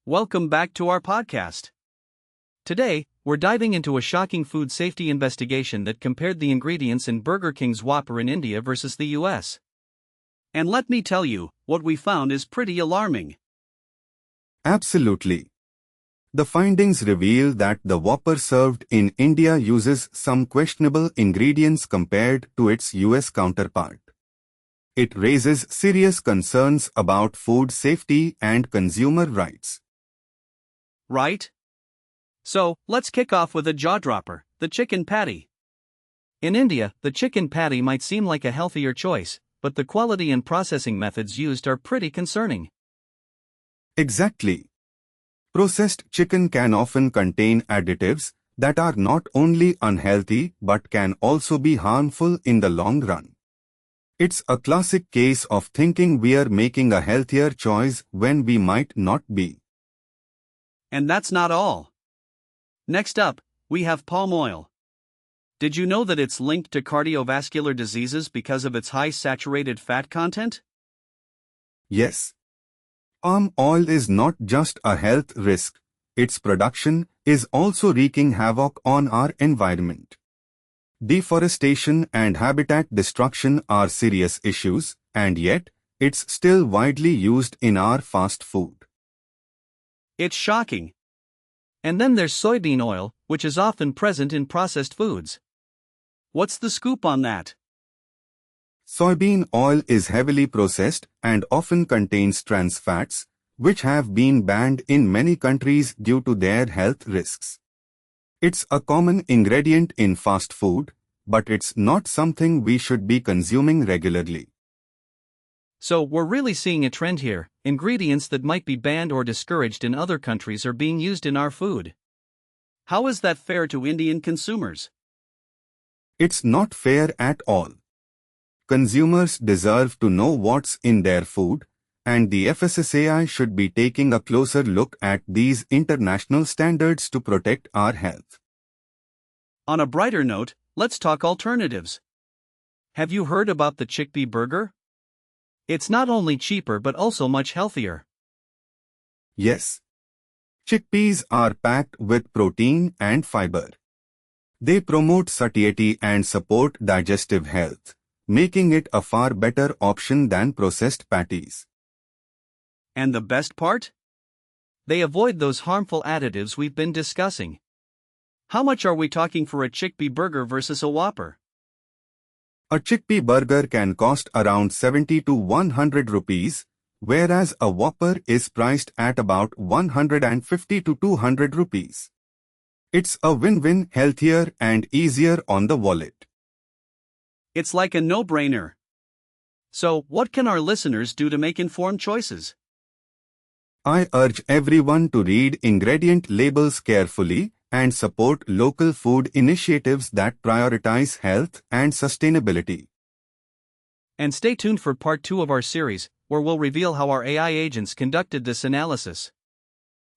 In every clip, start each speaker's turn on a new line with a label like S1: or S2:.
S1: Welcome back to our podcast. Today, we're diving into a shocking food safety investigation that compared the ingredients in Burger King's Whopper in India versus the US. And let me tell you, what we found is pretty alarming.
S2: Absolutely. The findings reveal that the Whopper served in India uses some questionable ingredients compared to its US counterpart. It raises serious concerns about food safety and consumer rights.
S1: Right? So, let's kick off with a jaw-dropper, the chicken patty. In India, the chicken patty might seem like a healthier choice, but the quality and processing methods used are pretty concerning.
S2: Exactly. Processed chicken can often contain additives that are not only unhealthy but can also be harmful in the long run. It's a classic case of thinking we're making a healthier choice when we might not be.
S1: And that's not all. Next up, we have palm oil. Did you know that it's linked to cardiovascular diseases because of its high saturated fat content?
S2: Yes. Palm oil is not just a health risk, its production is also wreaking havoc on our environment. Deforestation and habitat destruction are serious issues, and yet, it's still widely used in our fast food.
S1: It's shocking. And then there's soybean oil, which is often present in processed foods. What's the scoop on that?
S2: Soybean oil is heavily processed and often contains trans fats, which have been banned in many countries due to their health risks. It's a common ingredient in fast food, but it's not something we should be consuming regularly.
S1: So, we're really seeing a trend here. Ingredients that might be banned or discouraged in other countries are being used in our food. How is that fair to Indian consumers?
S2: It's not fair at all. Consumers deserve to know what's in their food, and the FSSAI should be taking a closer look at these international standards to protect our health.
S1: On a brighter note, let's talk alternatives. Have you heard about the chickpea burger? It's not only cheaper but also much healthier.
S2: Yes. Chickpeas are packed with protein and fiber. They promote satiety and support digestive health, making it a far better option than processed patties.
S1: And the best part? They avoid those harmful additives we've been discussing. How much are we talking for a chickpea burger versus a Whopper?
S2: A chickpea burger can cost around 70 to 100 rupees, whereas a Whopper is priced at about 150 to 200 rupees. It's a win-win, healthier and easier on the wallet.
S1: It's like a no-brainer. So, what can our listeners do to make informed choices?
S2: I urge everyone to read ingredient labels carefully and support local food initiatives that prioritize health and sustainability.
S1: And stay tuned for part 2 of our series, where we'll reveal how our AI agents conducted this analysis.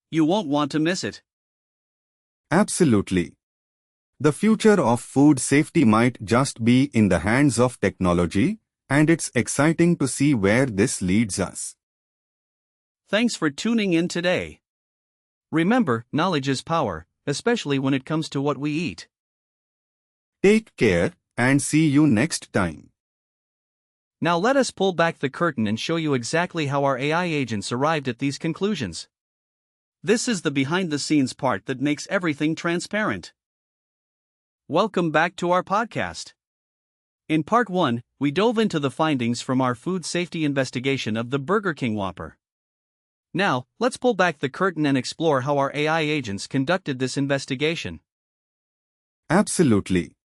S1: You won't want to miss it.
S2: Absolutely. The future of food safety might just be in the hands of technology, and it's exciting to see where this leads us.
S1: Thanks for tuning in today. Remember, knowledge is power, especially when it comes to what we eat.
S2: Take care, and see you next time.
S1: Now let us pull back the curtain and show you exactly how our AI agents arrived at these conclusions. This is the behind-the-scenes part that makes everything transparent. Welcome back to our podcast. In part 1, we dove into the findings from our food safety investigation of the Burger King Whopper. Now, let's pull back the curtain and explore how our AI agents conducted this investigation.
S2: Absolutely.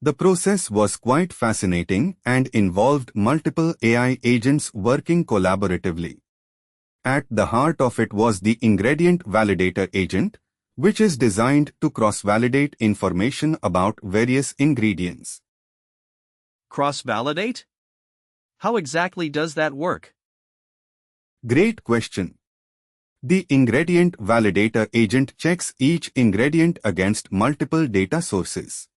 S2: The process was quite fascinating and involved multiple AI agents working collaboratively. At the heart of it was the ingredient validator agent, which is designed to cross-validate information about various ingredients.
S1: Cross-validate? How exactly does that work?
S2: Great question. The ingredient validator agent checks each ingredient against multiple data sources.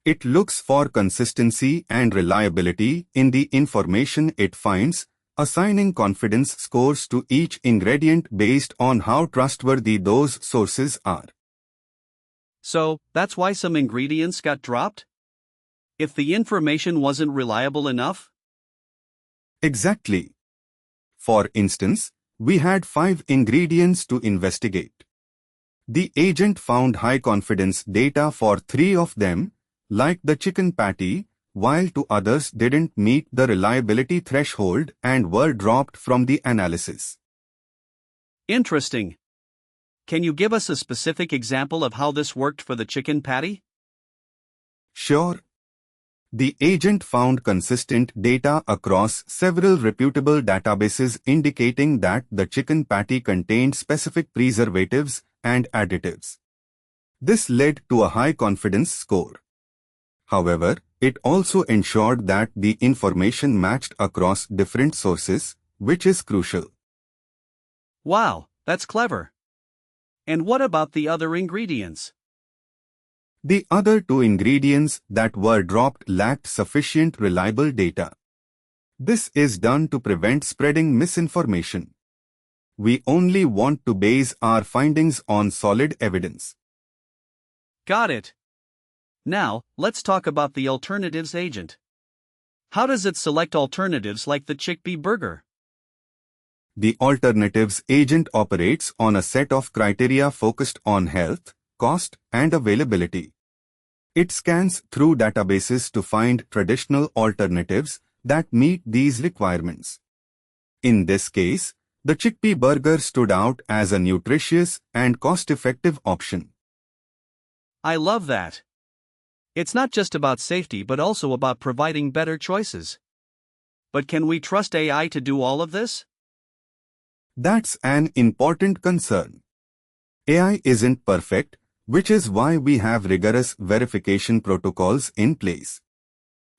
S2: It looks for consistency and reliability in the information it finds, assigning confidence scores to each ingredient based on how trustworthy those sources are.
S1: So, that's why some ingredients got dropped? If the information wasn't reliable enough?
S2: Exactly. For instance, we had 5 ingredients to investigate. The agent found high-confidence data for 3 of them, like the chicken patty, while 2 others didn't meet the reliability threshold and were dropped from the analysis.
S1: Interesting. Can you give us a specific example of how this worked for the chicken patty?
S2: Sure. The agent found consistent data across several reputable databases indicating that the chicken patty contained specific preservatives and additives. This led to a high confidence score. However, it also ensured that the information matched across different sources, which is crucial.
S1: Wow, that's clever. And what about the other ingredients?
S2: The other 2 ingredients that were dropped lacked sufficient reliable data. This is done to prevent spreading misinformation. We only want to base our findings on solid evidence.
S1: Got it. Now, let's talk about the alternatives agent. How does it select alternatives like the chickpea burger?
S2: The alternatives agent operates on a set of criteria focused on health, cost, and availability. It scans through databases to find traditional alternatives that meet these requirements. In this case, the chickpea burger stood out as a nutritious and cost-effective option.
S1: I love that. It's not just about safety but also about providing better choices. But can we trust AI to do all of this?
S2: That's an important concern. AI isn't perfect, which is why we have rigorous verification protocols in place.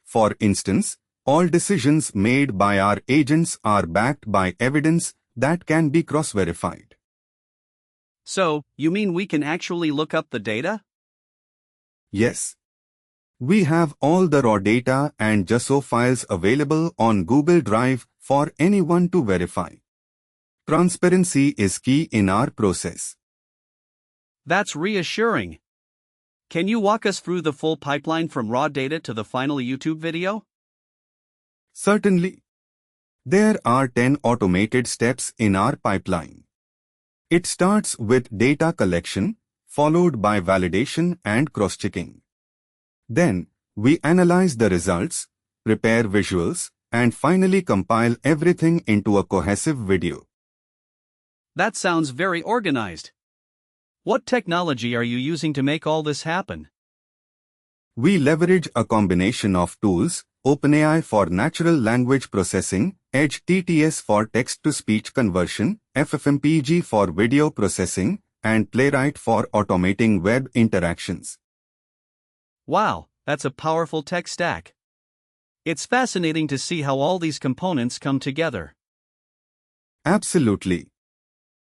S2: For instance, all decisions made by our agents are backed by evidence that can be cross-verified.
S1: So, you mean we can actually look up the data?
S2: Yes. We have all the raw data and JSON files available on Google Drive for anyone to verify. Transparency is key in our process.
S1: That's reassuring. Can you walk us through the full pipeline from raw data to the final YouTube video?
S2: Certainly. There are 10 automated steps in our pipeline. It starts with data collection, followed by validation and cross-checking. Then, we analyze the results, prepare visuals, and finally compile everything into a cohesive video.
S1: That sounds very organized. What technology are you using to make all this happen?
S2: We leverage a combination of tools: OpenAI for natural language processing, Edge TTS for text-to-speech conversion, FFmpeg for video processing, and Playwright for automating web interactions.
S1: Wow, that's a powerful tech stack. It's fascinating to see how all these components come together.
S2: Absolutely.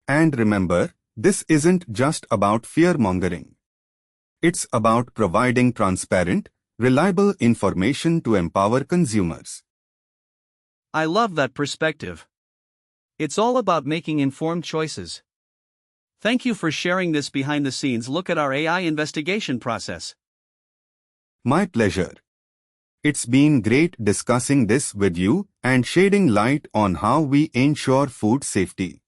S2: And remember, this isn't just about fear-mongering. It's about providing transparent, reliable information to empower consumers.
S1: I love that perspective. It's all about making informed choices. Thank you for sharing this behind-the-scenes look at our AI investigation process.
S2: My pleasure. It's been great discussing this with you and shedding light on how we ensure food safety.